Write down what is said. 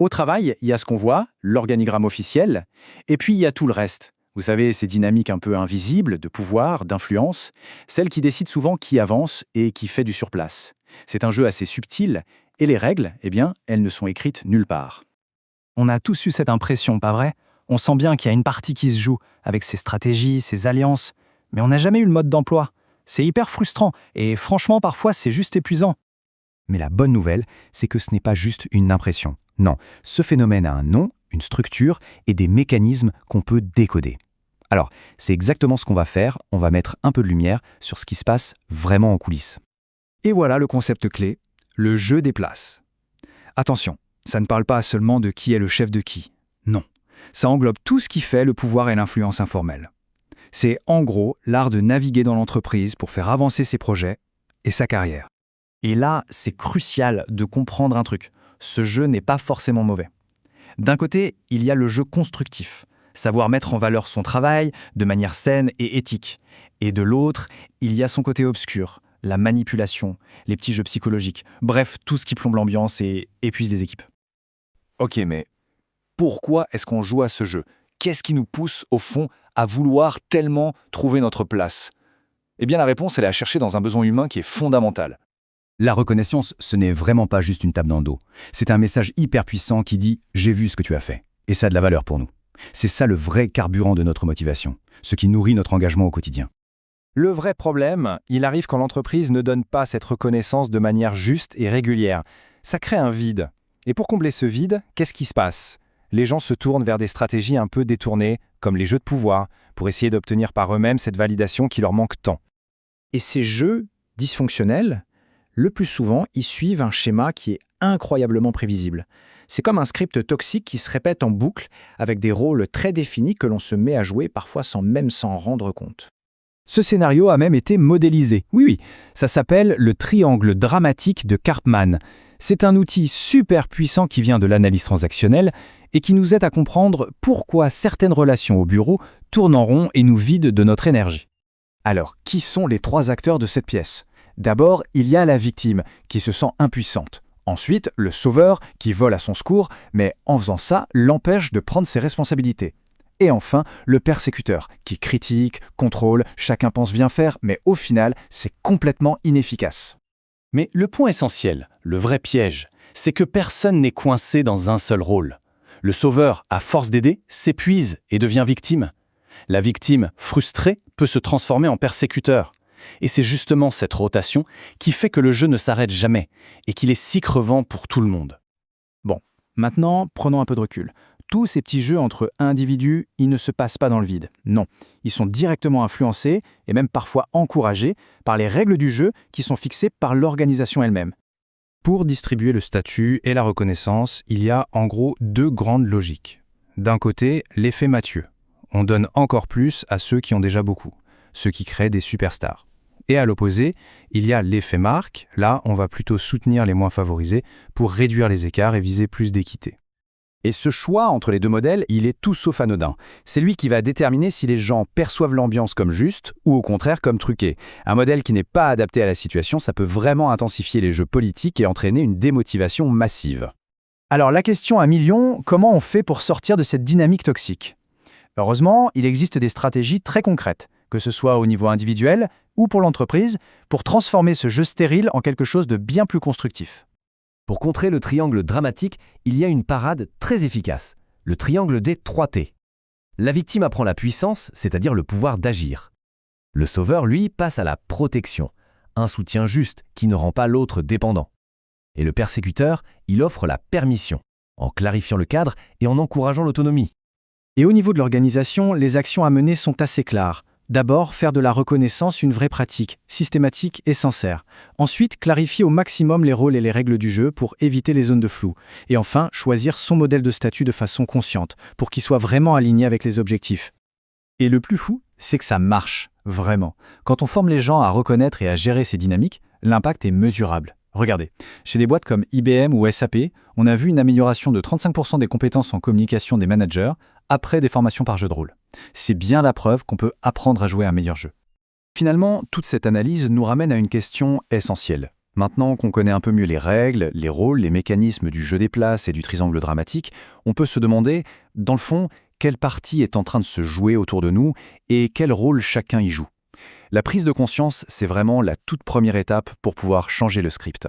Au travail, il y a ce qu'on voit, l'organigramme officiel, et puis il y a tout le reste. Vous savez, ces dynamiques un peu invisibles, de pouvoir, d'influence, celles qui décident souvent qui avance et qui fait du surplace. C'est un jeu assez subtil, et les règles, eh bien, elles ne sont écrites nulle part. On a tous eu cette impression, pas vrai? On sent bien qu'il y a une partie qui se joue, avec ses stratégies, ses alliances, mais on n'a jamais eu le mode d'emploi. C'est hyper frustrant, et franchement, parfois, c'est juste épuisant. Mais la bonne nouvelle, c'est que ce n'est pas juste une impression. Non, ce phénomène a un nom, une structure et des mécanismes qu'on peut décoder. Alors, c'est exactement ce qu'on va faire, on va mettre un peu de lumière sur ce qui se passe vraiment en coulisses. Et voilà le concept clé, le jeu des places. Attention, ça ne parle pas seulement de qui est le chef de qui. Non, ça englobe tout ce qui fait le pouvoir et l'influence informelle. C'est en gros l'art de naviguer dans l'entreprise pour faire avancer ses projets et sa carrière. Et là, c'est crucial de comprendre un truc. Ce jeu n'est pas forcément mauvais. D'un côté, il y a le jeu constructif, savoir mettre en valeur son travail de manière saine et éthique. Et de l'autre, il y a son côté obscur, la manipulation, les petits jeux psychologiques, bref, tout ce qui plombe l'ambiance et épuise les équipes. Ok, mais pourquoi est-ce qu'on joue à ce jeu? Qu'est-ce qui nous pousse, au fond, à vouloir tellement trouver notre place? Eh bien, la réponse, elle est à chercher dans un besoin humain qui est fondamental. La reconnaissance, ce n'est vraiment pas juste une tape dans le dos. C'est un message hyper puissant qui dit « j'ai vu ce que tu as fait ». Et ça a de la valeur pour nous. C'est ça le vrai carburant de notre motivation, ce qui nourrit notre engagement au quotidien. Le vrai problème, il arrive quand l'entreprise ne donne pas cette reconnaissance de manière juste et régulière. Ça crée un vide. Et pour combler ce vide, qu'est-ce qui se passe? Les gens se tournent vers des stratégies un peu détournées, comme les jeux de pouvoir, pour essayer d'obtenir par eux-mêmes cette validation qui leur manque tant. Et ces jeux dysfonctionnels, le plus souvent, ils suivent un schéma qui est incroyablement prévisible. C'est comme un script toxique qui se répète en boucle avec des rôles très définis que l'on se met à jouer parfois sans même s'en rendre compte. Ce scénario a même été modélisé. Oui, ça s'appelle le triangle dramatique de Karpman. C'est un outil super puissant qui vient de l'analyse transactionnelle et qui nous aide à comprendre pourquoi certaines relations au bureau tournent en rond et nous vident de notre énergie. Alors, qui sont les trois acteurs de cette pièce? D'abord, il y a la victime, qui se sent impuissante. Ensuite, le sauveur, qui vole à son secours, mais en faisant ça, l'empêche de prendre ses responsabilités. Et enfin, le persécuteur, qui critique, contrôle, chacun pense bien faire, mais au final, c'est complètement inefficace. Mais le point essentiel, le vrai piège, c'est que personne n'est coincé dans un seul rôle. Le sauveur, à force d'aider, s'épuise et devient victime. La victime, frustrée, peut se transformer en persécuteur. Et c'est justement cette rotation qui fait que le jeu ne s'arrête jamais et qu'il est si crevant pour tout le monde. Bon, maintenant, prenons un peu de recul. Tous ces petits jeux entre individus, ils ne se passent pas dans le vide. Non, ils sont directement influencés et même parfois encouragés par les règles du jeu qui sont fixées par l'organisation elle-même. Pour distribuer le statut et la reconnaissance, il y a en gros deux grandes logiques. D'un côté, l'effet Mathieu. On donne encore plus à ceux qui ont déjà beaucoup, ceux qui créent des superstars. Et à l'opposé, il y a l'effet marque. Là, on va plutôt soutenir les moins favorisés pour réduire les écarts et viser plus d'équité. Et ce choix entre les deux modèles, il est tout sauf anodin. C'est lui qui va déterminer si les gens perçoivent l'ambiance comme juste ou au contraire comme truquée. Un modèle qui n'est pas adapté à la situation, ça peut vraiment intensifier les jeux politiques et entraîner une démotivation massive. Alors la question à millions, comment on fait pour sortir de cette dynamique toxique? Heureusement, il existe des stratégies très concrètes, que ce soit au niveau individuel ou pour l'entreprise, pour transformer ce jeu stérile en quelque chose de bien plus constructif. Pour contrer le triangle dramatique, il y a une parade très efficace, le triangle des 3 T. La victime apprend la puissance, c'est-à-dire le pouvoir d'agir. Le sauveur, lui, passe à la protection, un soutien juste qui ne rend pas l'autre dépendant. Et le persécuteur, il offre la permission, en clarifiant le cadre et en encourageant l'autonomie. Et au niveau de l'organisation, les actions à mener sont assez claires. D'abord, faire de la reconnaissance une vraie pratique, systématique et sincère. Ensuite, clarifier au maximum les rôles et les règles du jeu pour éviter les zones de flou. Et enfin, choisir son modèle de statut de façon consciente, pour qu'il soit vraiment aligné avec les objectifs. Et le plus fou, c'est que ça marche, vraiment. Quand on forme les gens à reconnaître et à gérer ces dynamiques, l'impact est mesurable. Regardez, chez des boîtes comme IBM ou SAP, on a vu une amélioration de 35% des compétences en communication des managers après des formations par jeu de rôle. C'est bien la preuve qu'on peut apprendre à jouer à un meilleur jeu. Finalement, toute cette analyse nous ramène à une question essentielle. Maintenant qu'on connaît un peu mieux les règles, les rôles, les mécanismes du jeu des places et du triangle dramatique, on peut se demander, dans le fond, quelle partie est en train de se jouer autour de nous et quel rôle chacun y joue. La prise de conscience, c'est vraiment la toute première étape pour pouvoir changer le script.